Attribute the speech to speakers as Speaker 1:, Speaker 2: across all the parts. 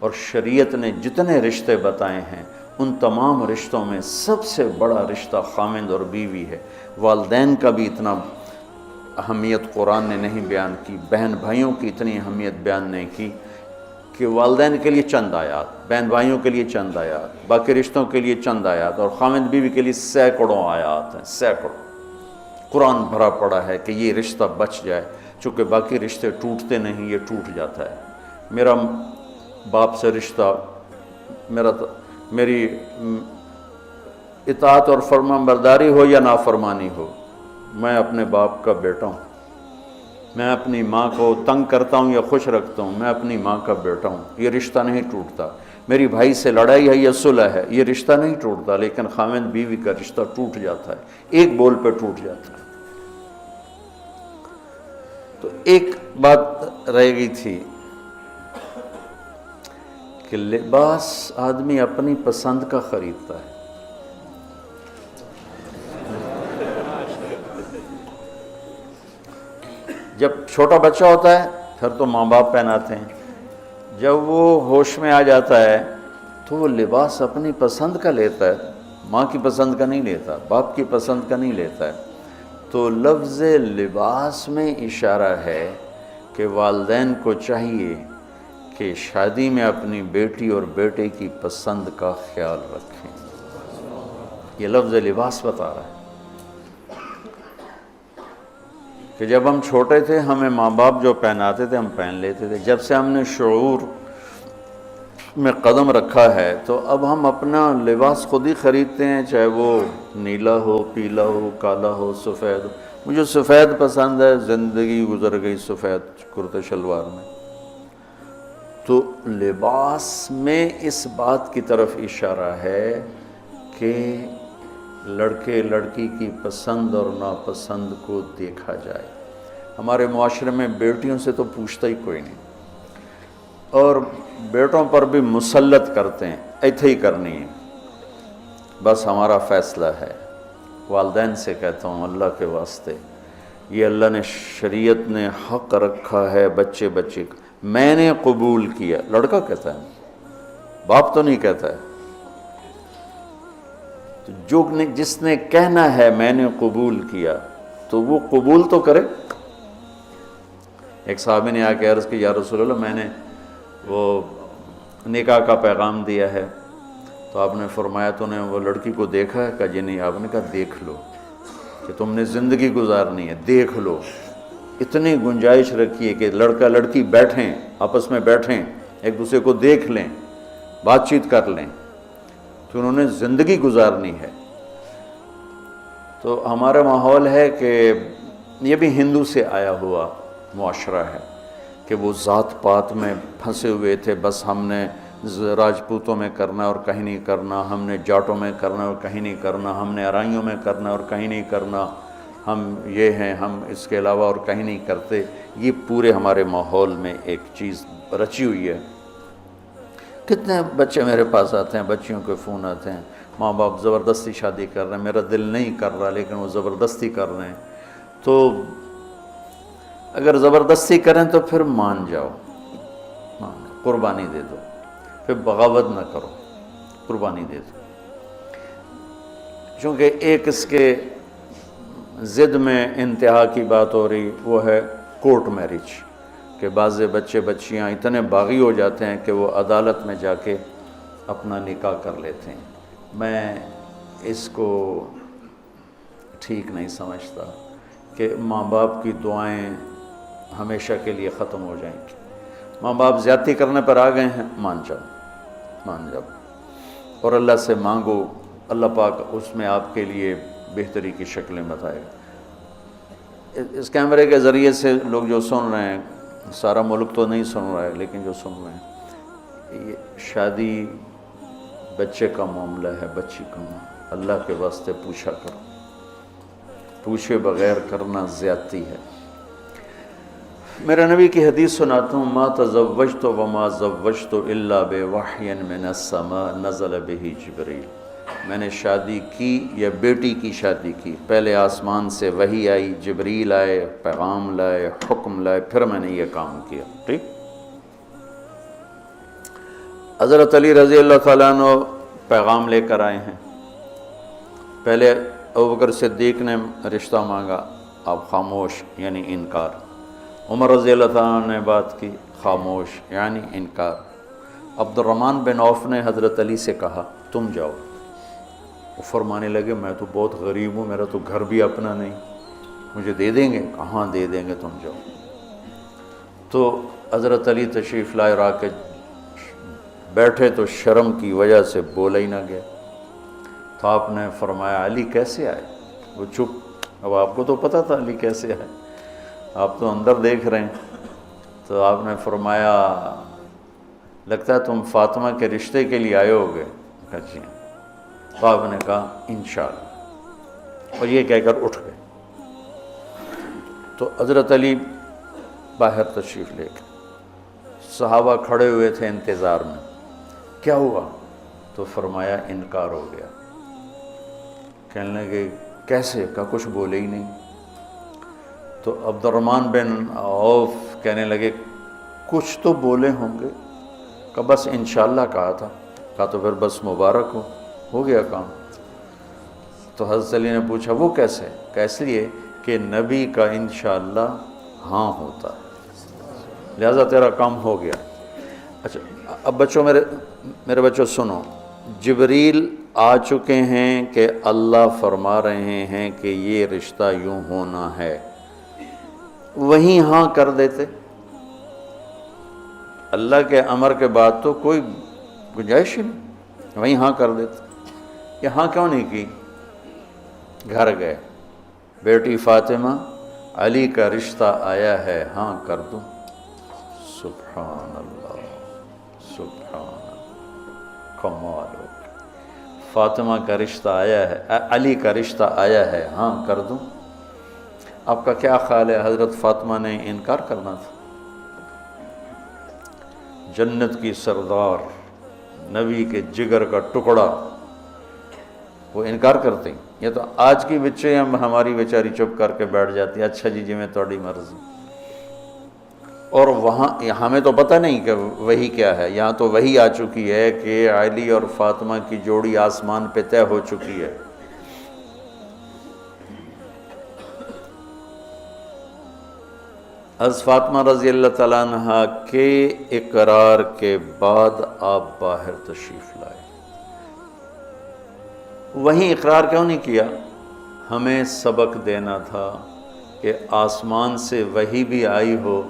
Speaker 1: اور شریعت نے جتنے رشتے بتائے ہیں ان تمام رشتوں میں سب سے بڑا رشتہ خامند اور بیوی ہے۔ والدین کا بھی اتنا اہمیت قرآن نے نہیں بیان کی، بہن بھائیوں کی اتنی اہمیت بیان نہیں کی کہ والدین کے لیے چند آیات، بہن بھائیوں کے لیے چند آیات، باقی رشتوں کے لیے چند آیات، اور خامند بیوی کے لیے سینکڑوں آیات ہیں، سینکڑوں۔ قرآن بھرا پڑا ہے کہ یہ رشتہ بچ جائے، چونکہ باقی رشتے ٹوٹتے نہیں، یہ ٹوٹ جاتا ہے۔ میرا باپ سے رشتہ، میری اطاعت اور فرمان برداری ہو یا نافرمانی ہو، میں اپنے باپ کا بیٹا ہوں۔ میں اپنی ماں کو تنگ کرتا ہوں یا خوش رکھتا ہوں، میں اپنی ماں کا بیٹا ہوں، یہ رشتہ نہیں ٹوٹتا۔ میری بھائی سے لڑائی ہے یا صلح ہے، یہ رشتہ نہیں ٹوٹتا، لیکن خامند بیوی کا رشتہ ٹوٹ جاتا ہے، ایک بول پہ ٹوٹ جاتا ہے۔ تو ایک بات رہ گئی تھی کہ لباس آدمی اپنی پسند کا خریدتا ہے۔ جب چھوٹا بچہ ہوتا ہے پھر تو ماں باپ پہناتے ہیں، جب وہ ہوش میں آ جاتا ہے تو وہ لباس اپنی پسند کا لیتا ہے، ماں کی پسند کا نہیں لیتا، باپ کی پسند کا نہیں لیتا ہے۔ تو لفظ لباس میں اشارہ ہے کہ والدین کو چاہیے کہ شادی میں اپنی بیٹی اور بیٹے کی پسند کا خیال رکھیں۔ یہ لفظ لباس بتا رہا ہے کہ جب ہم چھوٹے تھے ہمیں ماں باپ جو پہناتے تھے ہم پہن لیتے تھے، جب سے ہم نے شعور میں قدم رکھا ہے تو اب ہم اپنا لباس خود ہی خریدتے ہیں، چاہے وہ نیلا ہو، پیلا ہو، کالا ہو، سفید ہو۔ مجھے سفید پسند ہے، زندگی گزر گئی سفید کرتے شلوار میں۔ تو لباس میں اس بات کی طرف اشارہ ہے کہ لڑکے لڑکی کی پسند اور ناپسند کو دیکھا جائے۔ ہمارے معاشرے میں بیٹیوں سے تو پوچھتا ہی کوئی نہیں، اور بیٹوں پر بھی مسلط کرتے ہیں، ایتھے ہی کرنی ہے، بس ہمارا فیصلہ ہے۔ والدین سے کہتا ہوں اللہ کے واسطے، یہ اللہ نے شریعت نے حق رکھا ہے بچے کا، میں نے قبول کیا، لڑکا کہتا ہے، باپ تو نہیں کہتا ہے۔ جو جس نے کہنا ہے میں نے قبول کیا تو وہ قبول تو کرے۔ ایک صحابی نے آ کے عرض کی یا رسول اللہ میں نے وہ نکاح کا پیغام دیا ہے، تو آپ نے فرمایا تو نے وہ لڑکی کو دیکھا ہے؟ کہا جی نہیں۔ آپ نے کہا دیکھ لو، کہ تم نے زندگی گزارنی ہے، دیکھ لو۔ اتنی گنجائش رکھی ہے کہ لڑکا لڑکی بیٹھیں، آپس میں بیٹھیں، ایک دوسرے کو دیکھ لیں، بات چیت کر لیں، تو انہوں نے زندگی گزارنی ہے۔ تو ہمارا ماحول ہے کہ یہ بھی ہندو سے آیا ہوا معاشرہ ہے کہ وہ ذات پات میں پھنسے ہوئے تھے، بس ہم نے راجپوتوں میں کرنا اور کہیں نہیں کرنا، ہم نے جاٹوں میں کرنا اور کہیں نہیں کرنا، ہم نے ارائیوں میں کرنا اور کہیں نہیں کرنا، ہم یہ ہیں، ہم اس کے علاوہ اور کہیں نہیں کرتے۔ یہ پورے ہمارے ماحول میں ایک چیز رچی ہوئی ہے۔ کتنے بچے میرے پاس آتے ہیں، بچیوں کے فون آتے ہیں، ماں باپ زبردستی شادی کر رہے ہیں، میرا دل نہیں کر رہا لیکن وہ زبردستی کر رہے ہیں۔ تو اگر زبردستی کریں تو پھر مان جاؤ، قربانی دے دو، پھر بغاوت نہ کرو، قربانی دے دو۔ چونکہ ایک اس کے ضد میں انتہا کی بات ہو رہی، وہ ہے کورٹ میرج، کہ بعض بچے بچیاں اتنے باغی ہو جاتے ہیں کہ وہ عدالت میں جا کے اپنا نکاح کر لیتے ہیں۔ میں اس کو ٹھیک نہیں سمجھتا کہ ماں باپ کی دعائیں ہمیشہ کے لیے ختم ہو جائیں گی۔ ماں باپ زیادتی کرنے پر آ گئے ہیں، مان جاؤ اور اللہ سے مانگو، اللہ پاک اس میں آپ کے لیے بہتری کی شکلیں بتائے گا۔ اس کیمرے کے ذریعے سے لوگ جو سن رہے ہیں، سارا ملک تو نہیں سن رہا ہے لیکن جو سن رہے ہیں، یہ شادی بچے کا معاملہ ہے، بچی کا معاملہ، اللہ کے واسطے پوچھا کرو، پوچھے بغیر کرنا زیادتی ہے۔ میرا نبی کی حدیث سناتا ہوں، ما تزوجت وما زوجت الا بوحی من السماء نزل به جبریل۔ میں نے شادی کی یا بیٹی کی شادی کی، پہلے آسمان سے وحی آئی، جبریل آئے، پیغام لائے، حکم لائے، پھر میں نے یہ کام کیا۔ ٹھیک؟ حضرت علی رضی اللہ تعالیٰ عنہ پیغام لے کر آئے ہیں. پہلے ابوبکر صدیق نے رشتہ مانگا، آپ خاموش یعنی انکار. عمر رضی اللہ تعالیٰ عنہ نے بات کی، خاموش یعنی انکار. عبد الرحمن بن عوف نے حضرت علی سے کہا تم جاؤ. وہ فرمانے لگے میں تو بہت غریب ہوں، میرا تو گھر بھی اپنا نہیں، مجھے دے دیں گے؟ کہاں دے دیں گے، تم جاؤ. تو حضرت علی تشریف لائے، را کے بیٹھے تو شرم کی وجہ سے بولا ہی نہ گیا. تو آپ نے فرمایا علی کیسے آئے؟ وہ چپ. اب آپ کو تو پتہ تھا علی کیسے آئے، آپ تو اندر دیکھ رہے ہیں. تو آپ نے فرمایا لگتا ہے تم فاطمہ کے رشتے کے لیے آئے ہوگے. کہا جی. تو آپ نے کہا انشاءاللہ، اور یہ کہہ کر اٹھ گئے. تو حضرت علی باہر تشریف لے گئے. صحابہ کھڑے ہوئے تھے انتظار میں. کیا ہوا؟ تو فرمایا انکار ہو گیا. کہنے لگے کیسے؟ کہا کچھ بولے ہی نہیں. تو عبد الرحمن بن عوف کہنے لگے کچھ تو بولے ہوں گے. کہا بس انشاءاللہ کہا تھا. کہا تو پھر بس مبارک ہو گیا کام. تو حضرت علی نے پوچھا وہ کیسے؟ کہا اس لیے کہ نبی کا انشاءاللہ ہاں ہوتا ہے، لہذا تیرا کام ہو گیا. اچھا اب بچوں، میرے بچوں سنو. جبریل آ چکے ہیں کہ اللہ فرما رہے ہیں کہ یہ رشتہ یوں ہونا ہے، وہیں ہاں کر دیتے. اللہ کے امر کے بعد تو کوئی گنجائش ہی نہیں، وہیں ہاں کر دیتے. یہاں کیوں نہیں کی؟ گھر گئے، بیٹی فاطمہ علی کا رشتہ آیا ہے، ہاں کر دوں. سبحان اللہ، سبحان اللہ، کمال ہو. فاطمہ کا رشتہ آیا ہے، علی کا رشتہ آیا ہے، ہاں کر دوں. آپ کا کیا خیال ہے حضرت فاطمہ نے انکار کرنا تھا؟ جنت کی سردار، نبی کے جگر کا ٹکڑا، وہ انکار کرتے ہیں. یہ تو آج کی بچے ہماری بیچاری چپ کر کے بیٹھ جاتی ہے، اچھا جی میں تھوڑی مرضی. اور وہاں ہمیں تو پتہ نہیں کہ وہی کیا ہے. یہاں تو وہی آ چکی ہے کہ علی اور فاطمہ کی جوڑی آسمان پہ طے ہو چکی ہے. حضرت فاطمہ رضی اللہ تعالیٰ عنہ کے اقرار کے بعد آپ باہر تشریف لائے. وہیں اقرار کیوں نہیں کیا؟ ہمیں سبق دینا تھا کہ آسمان سے وحی بھی آئی ہو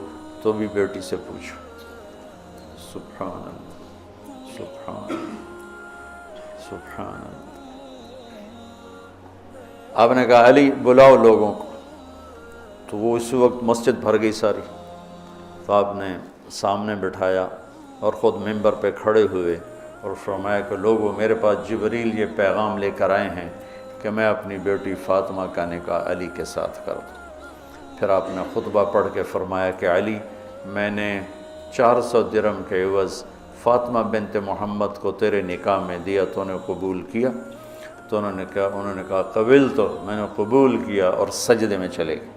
Speaker 1: تو بھی بیٹی سے پوچھو. سبحان اللہ، سبحان اللہ، سبحان اللہ. آپ نے کہا علی بلاؤ لوگوں کو. تو وہ اس وقت مسجد بھر گئی ساری. تو آپ نے سامنے بٹھایا اور خود ممبر پہ کھڑے ہوئے اور فرمایا کہ لوگوں میرے پاس جبریل یہ پیغام لے کر آئے ہیں کہ میں اپنی بیٹی فاطمہ کا نکاح علی کے ساتھ کر دوں. پھر آپ نے خطبہ پڑھ کے فرمایا کہ علی میں نے 400 درہم کے عوض فاطمہ بنت محمد کو تیرے نکاح میں دیا، تو نے قبول کیا؟ تو انہوں نے کہا قبول. تو میں نے قبول کیا اور سجدے میں چلے گئے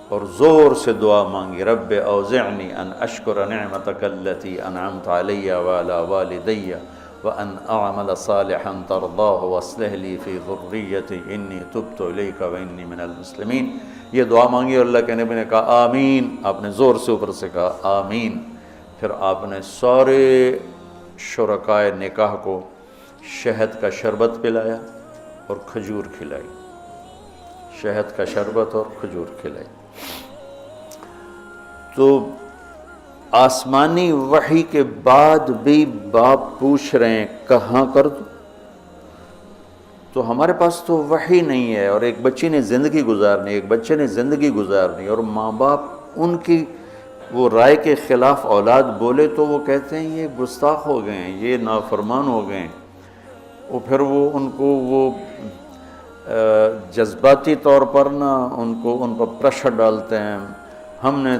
Speaker 1: اور زور سے دعا مانگی، رب اوزعنی ان اشکر نعمتک التی انعمت علی وعلی والدی وان اعمل صالحا ترضاہ واصلح لی فی ذریتی انی تبت الیک وانی من المسلمین. یہ دعا مانگی اور اللہ کے نبی نے کہا آمین. آپ نے زور سے اوپر سے کہا آمین. پھر آپ نے سارے شرکائے نکاح کو شہد کا شربت پلایا اور کھجور کھلائی. شہد کا شربت اور کھجور کھلائی. تو آسمانی وحی کے بعد بھی باپ پوچھ رہے ہیں کہاں کر دوں؟ تو ہمارے پاس تو وحی نہیں ہے، اور ایک بچی نے زندگی گزارنی، ایک بچے نے زندگی گزارنی، اور ماں باپ ان کی وہ رائے کے خلاف اولاد بولے تو وہ کہتے ہیں یہ گستاخ ہو گئے ہیں، یہ نافرمان ہو گئے ہیں. اور پھر وہ ان کو وہ جذباتی طور پر ان پر پریشر ڈالتے ہیں. ہم نے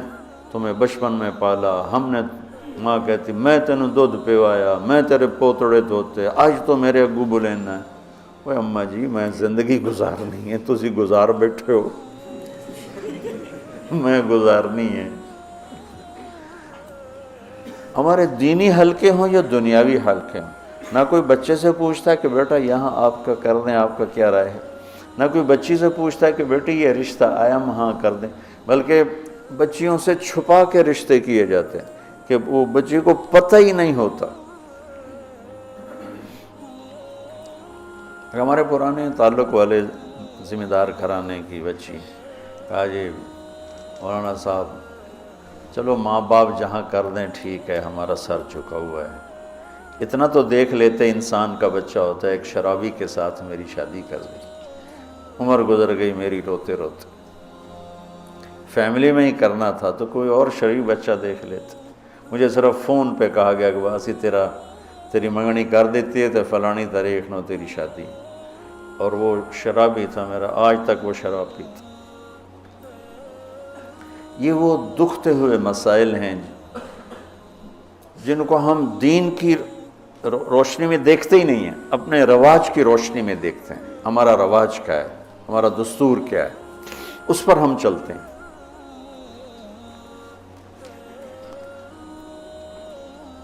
Speaker 1: تمہیں بچپن میں پالا، ہم نے، ماں کہتی میں تینوں دودھ پوایا، میں تیرے پوتڑے دھوتے، آج تو میرے اگو بلینا ہے. وہ اماں جی میں زندگی گزارنی ہے، تسی گزار بیٹھے ہو، میں گزارنی ہے. ہمارے دینی حلقے ہوں یا دنیاوی حلقے ہوں، نہ کوئی بچے سے پوچھتا ہے کہ بیٹا یہاں آپ کا کر دیں، آپ کا کیا رائے ہے، نہ کوئی بچی سے پوچھتا ہے کہ بیٹی یہ رشتہ آیا ہم ہاں کر دیں، بلکہ بچیوں سے چھپا کے رشتے کیے جاتے ہیں کہ وہ بچی کو پتہ ہی نہیں ہوتا۔ ہمارے پرانے تعلق والے ذمہ دار گھرانے کی بچی کہا جی مولانا صاحب چلو ماں باپ جہاں کر دیں ٹھیک ہے، ہمارا سر جھکا ہوا ہے، اتنا تو دیکھ لیتے انسان کا بچہ ہوتا ہے، ایک شرابی کے ساتھ میری شادی کر دی، عمر گزر گئی میری روتے روتے، فیملی میں ہی کرنا تھا تو کوئی اور شریف بچہ دیکھ لیتے، مجھے صرف فون پہ کہا گیا کہ باسی تیری منگنی کر دیتی ہے تو فلانی تاریخ نو تیری شادی، اور وہ شرابی تھا میرا، آج تک وہ شراب پیتا۔ یہ وہ دکھتے ہوئے مسائل ہیں جن کو ہم دین کی روشنی میں دیکھتے ہی نہیں ہیں، اپنے رواج کی روشنی میں دیکھتے ہیں، ہمارا رواج کیا ہے، ہمارا دستور کیا ہے، اس پر ہم چلتے ہیں۔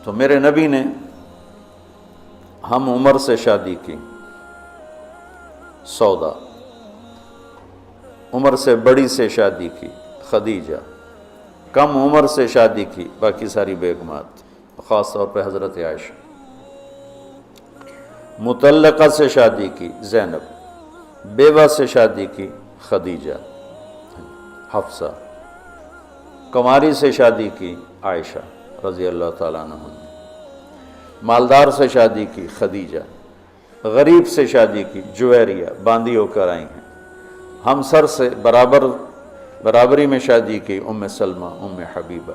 Speaker 1: تو میرے نبی نے ہم عمر سے شادی کی، سودا، عمر سے بڑی سے شادی کی، خدیجہ، کم عمر سے شادی کی، باقی ساری بیگمات، خاص طور پہ حضرت عائشہ، مطلقہ سے شادی کی زینب، بیوہ سے شادی کی خدیجہ، حفصہ، کنواری سے شادی کی عائشہ رضی اللہ تعالیٰ عنہ، مالدار سے شادی کی خدیجہ، غریب سے شادی کی جویریہ، باندھی ہو کر آئی ہیں، ہمسر سے برابری میں شادی کی ام سلمہ، ام حبیبہ،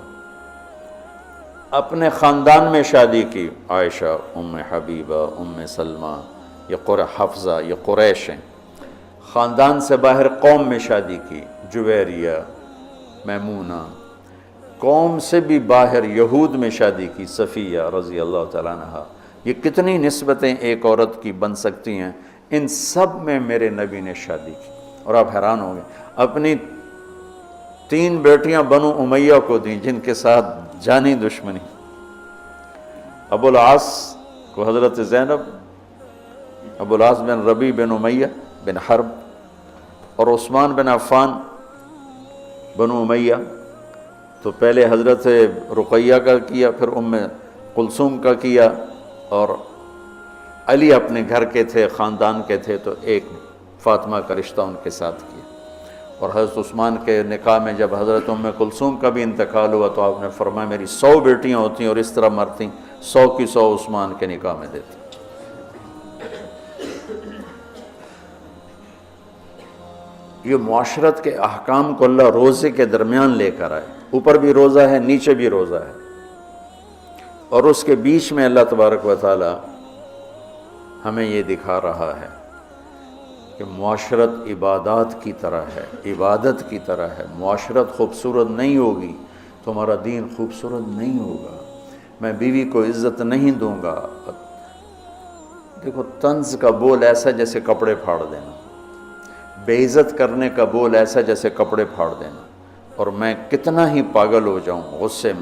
Speaker 1: اپنے خاندان میں شادی کی عائشہ، ام حبیبہ، ام سلمہ، یہ حفصہ، یہ قریش ہیں، خاندان سے باہر قوم میں شادی کی جویریہ، میمونہ، قوم سے بھی باہر یہود میں شادی کی صفیہ رضی اللہ تعالیٰ عنہ۔ یہ کتنی نسبتیں ایک عورت کی بن سکتی ہیں، ان سب میں میرے نبی نے شادی کی، اور آپ حیران ہوں گے اپنی 3 بیٹیاں بنو امیہ کو دیں جن کے ساتھ جانی دشمنی، ابو العاص کو حضرت زینب، ابو العاص بن ربیع بن امیہ بن حرب، اور عثمان بن عفان بنو امیہ، تو پہلے حضرت رقیہ کا کیا، پھر ام کلثوم کا کیا، اور علی اپنے گھر کے تھے، خاندان کے تھے، تو ایک فاطمہ کا رشتہ ان کے ساتھ کیا، اور حضرت عثمان کے نکاح میں جب حضرت ام کلثوم کا بھی انتقال ہوا تو آپ نے فرمایا میری 100 بیٹیاں ہوتی اور اس طرح مرتی، 100 کی 100 عثمان کے نکاح میں دیتی۔ یہ معاشرت کے احکام کو اللہ روزے کے درمیان لے کر آئے، اوپر بھی روزہ ہے، نیچے بھی روزہ ہے، اور اس کے بیچ میں اللہ تبارک و تعالی ہمیں یہ دکھا رہا ہے کہ معاشرت عبادات کی طرح ہے، عبادت کی طرح ہے، معاشرت خوبصورت نہیں ہوگی تو ہمارا دین خوبصورت نہیں ہوگا، میں بیوی کو عزت نہیں دوں گا۔ دیکھو طنز کا بول ایسا جیسے کپڑے پھاڑ دینا، بے عزت کرنے کا بول ایسا جیسے کپڑے پھاڑ دینا، اور میں کتنا ہی پاگل ہو جاؤں غصے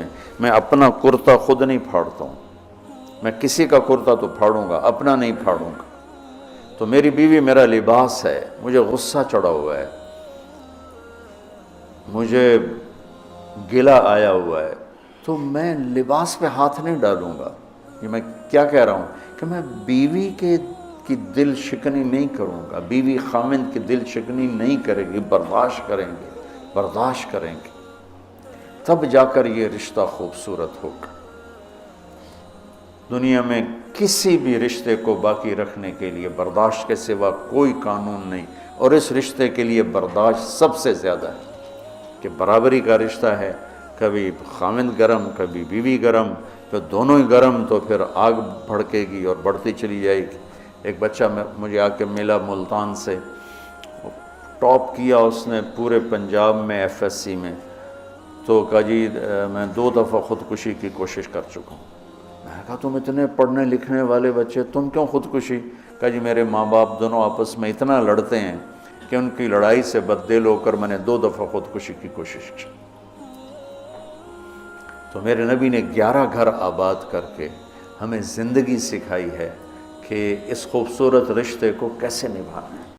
Speaker 1: میں اپنا کرتا خود نہیں پھاڑتا ہوں، میں کسی کا کرتا تو پھاڑوں گا، اپنا نہیں پھاڑوں گا۔ تو میری بیوی میرا لباس ہے، مجھے غصہ چڑھا ہوا ہے، مجھے گلہ آیا ہوا ہے، تو میں لباس پہ ہاتھ نہیں ڈالوں گا۔ یہ میں کیا کہہ رہا ہوں کہ میں بیوی کی دل شکنی نہیں کروں گا، بیوی خامند کی دل شکنی نہیں کرے گی، برداشت کریں گے، تب جا کر یہ رشتہ خوبصورت ہوگا۔ دنیا میں کسی بھی رشتے کو باقی رکھنے کے لیے برداشت کے سوا کوئی قانون نہیں، اور اس رشتے کے لیے برداشت سب سے زیادہ ہے کہ برابری کا رشتہ ہے، کبھی خامند گرم کبھی بیوی گرم، پھر دونوں ہی گرم تو پھر آگ بھڑکے گی اور بڑھتی چلی جائے گی۔ ایک بچہ مجھے آ کے ملا ملتان سے، ٹاپ کیا اس نے پورے پنجاب میں FSC میں، تو کہا جی میں 2 دفعہ خودکشی کی کوشش کر چکا ہوں۔ میں نے کہا تم اتنے پڑھنے لکھنے والے بچے تم کیوں خودکشی؟ کہا جی میرے ماں باپ دونوں آپس میں اتنا لڑتے ہیں کہ ان کی لڑائی سے بددل ہو کر میں نے 2 دفعہ خودکشی کی کوشش کی۔ تو میرے نبی نے 11 گھر آباد کر کے ہمیں زندگی سکھائی ہے کہ اس خوبصورت رشتے کو کیسے نبھانا ہے۔